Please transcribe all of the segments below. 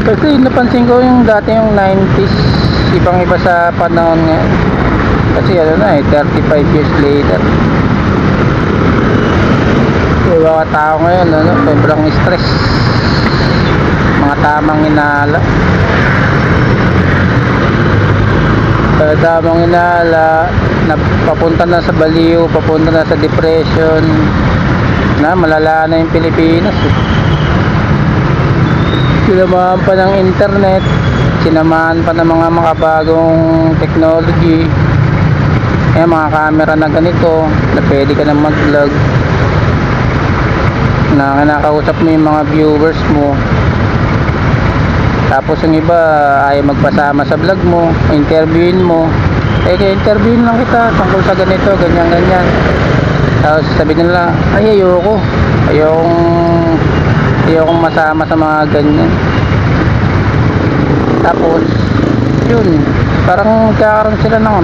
Kasi napansin ko yung dati yung 90s, ibang iba sa panahon nga. Kasi ano na 35 years later. Yung mga tao ngayon, sobrang stress. Mga tamang inala. Tamang inala, papunta na sa baliw, papunta na sa depression. Malala na yung Pilipinas eh. Sinamahan pa ng internet, sinamahan pa ng mga makabagong technology. Mga camera na ganito na pwede ka na mag-vlog, na kinakausap mo yung mga viewers mo. Tapos yung iba ayaw magpasama sa vlog mo, interviewin mo. Interviewin lang kita tungkol sa ganito, ganyan. Tapos sabi nila, ayokong masama sa mga ganyan. Tapos yun, parang kakaroon sila ng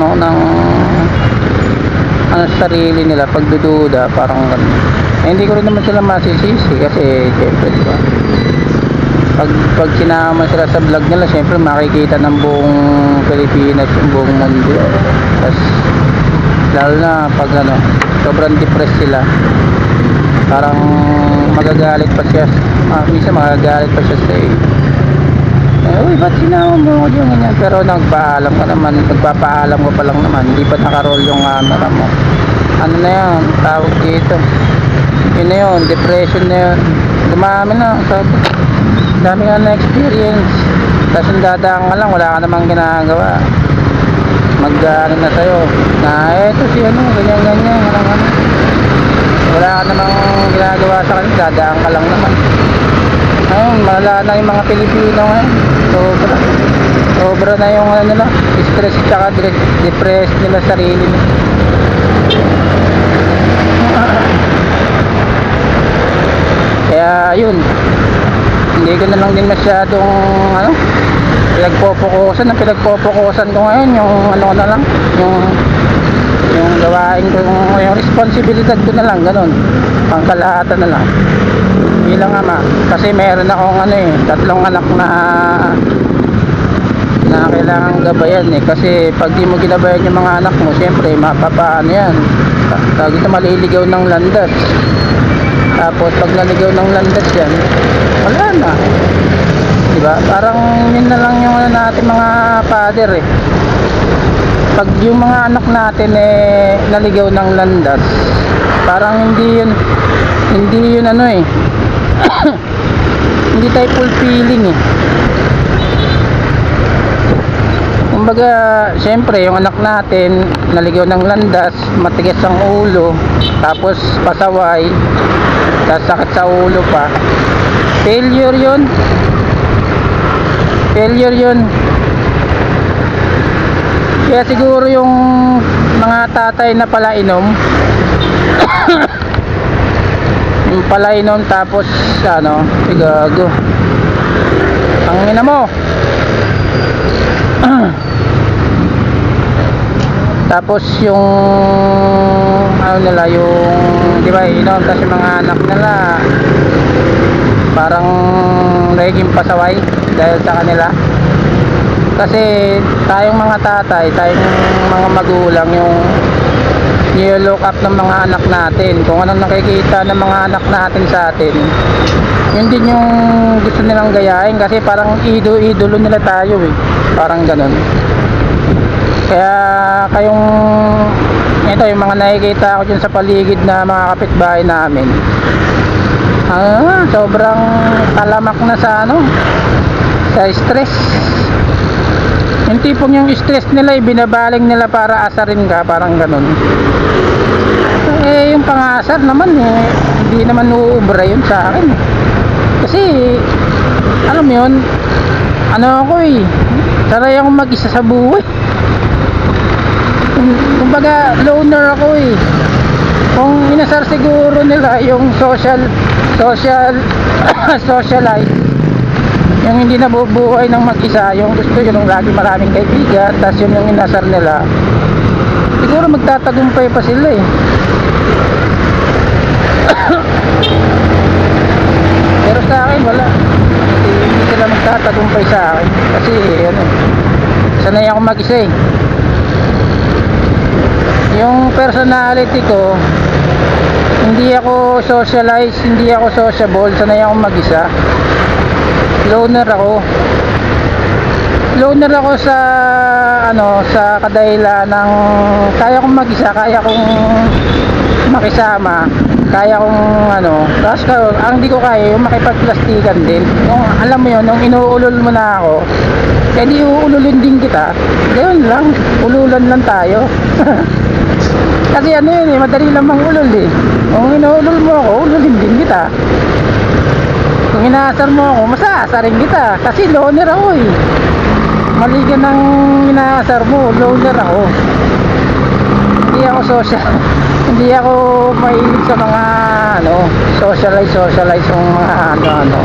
sa sarili nila, pagdududa, parang ganun. Hindi ko rin naman sila masisisi kasi syempre diba, pag sinama sila sa vlog nila, syempre makikita ng buong Pilipinas, yung buong mundo. Tapos lalo na pag sobrang depressed sila, parang magagalit pa siya, minsan magagalit pa siya sa uy, ba't sinama mo ako dyan, ganyan. Pero nagpaalam ka naman, nagpapaalam ko pa lang naman, hindi pa nakaroll yung camera mo. Ano na yan, tawag dito, yun na yun, depression na yun. Dumami na, dami ka na experience. Tapos yung dadaan ka lang, wala ka namang ginagawa, mag-ano na sa'yo na eto si ganyan, wala ka namang ginagawa sa kanila, dadaan ka lang naman. Ayun, malala na yung mga Pilipino ngayon. Sobra na yung nila, stress tsaka depressed nila sarili nila. Kaya yun, hindi ko na lang din masyadong pinagpopokusan ko ngayon yung na lang, yung gawain ko, yung responsibilidad ko na lang, ganun, pangkalahatan na lang bilang ama. Kasi meron akong 3 anak na kailangan gabayan kasi pag di mo ginabayan yung mga anak mo, syempre mapapaano yan, maliligaw ng landas. Tapos pag naligaw ng landas yan, wala na, diba? Parang yun na lang yung natin mga father pag yung mga anak natin naligaw ng landas, parang hindi yun hindi tayo fulfilling kumbaga. Syempre yung anak natin naligaw ng landas, matigas ang ulo, tapos pasaway, tapos sakit sa ulo pa, failure yun. Kaya siguro yung mga tatay na palainom yung palainom, tapos gago ang ina mo. Tapos yung nila, yung di ba inom, tapos yung mga anak nila parang naging pasaway dahil sa kanila. Kasi tayong mga tatay, tayong mga magulang, yung look up ng mga anak natin, kung anong nakikita ng mga anak natin sa atin, yun din yung gusto nilang gayahin. Kasi parang idolo nila tayo parang ganun. Kaya yung mga nakikita ko dyan sa paligid na mga kapitbahay namin, sobrang talamak na sa stress. Yung tipong yung stress nila binabaling nila para asarin ka, parang ganun. Yung pangasar naman hindi naman uubra yun sa akin kasi alam mo yun, sanay akong mag-isa sa buhay. Kumbaga loner ako kung inasar siguro nila yung socialize, yung hindi nabubuhay ng mag-isa, yung gusto yung lagi maraming kaibigan, tas yun yung inasar nila, siguro magtatagumpay pa sila pero sa akin wala, hindi sila nagtatagumpay sa akin. Kasi ano, sanay ako mag-isa eh. Yung personality ko, hindi ako socialize, hindi ako sociable, sanay ako mag-isa. Loner ako sa ano, sa kadahilan ng kaya kong mag-isa, kaya kong makisama, kaya kong ano, tapos ang di ko kaya yung makipagplastikan din. Yung alam mo yun, nung inuulol mo na ako, eh di uululin din kita. Ganoon lang, ululan lang tayo. Kasi ano yun eh, madali lang mangulol eh. Kung inuulol mo ako, ululin din kita. Kung inaasar mo ako, masaasarin kita. Kasi loner ako eh. Maligan ng inaasar mo, loner ako. Hindi ako social. Hindi ako mahilig sa mga ano, socialize yung mga ano.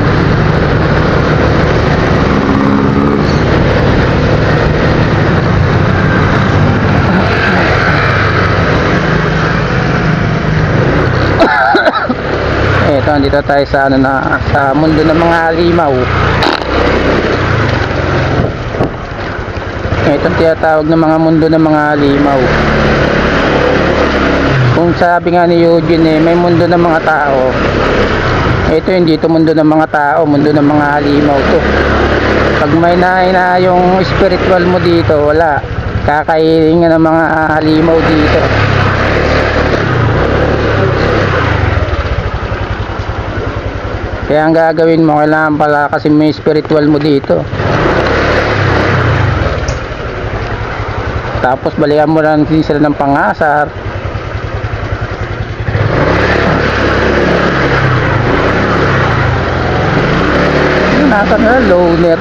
Ito, andito tayo sa ano na, sa mundo ng mga halimaw. Ito tinatawag ng mga mundo ng mga halimaw. Kung sabi nga ni Eugene eh, may mundo ng mga tao. Ito hindi ito mundo ng mga tao, mundo ng mga halimaw to. Pag may na yung spiritual mo dito, wala. Kakainin nga ng mga halimaw dito. Kaya ang gagawin mo, kailangan pala kasi may spiritual mo dito. Tapos balikan mo lang din sila ng pangasar. Nasa na loner.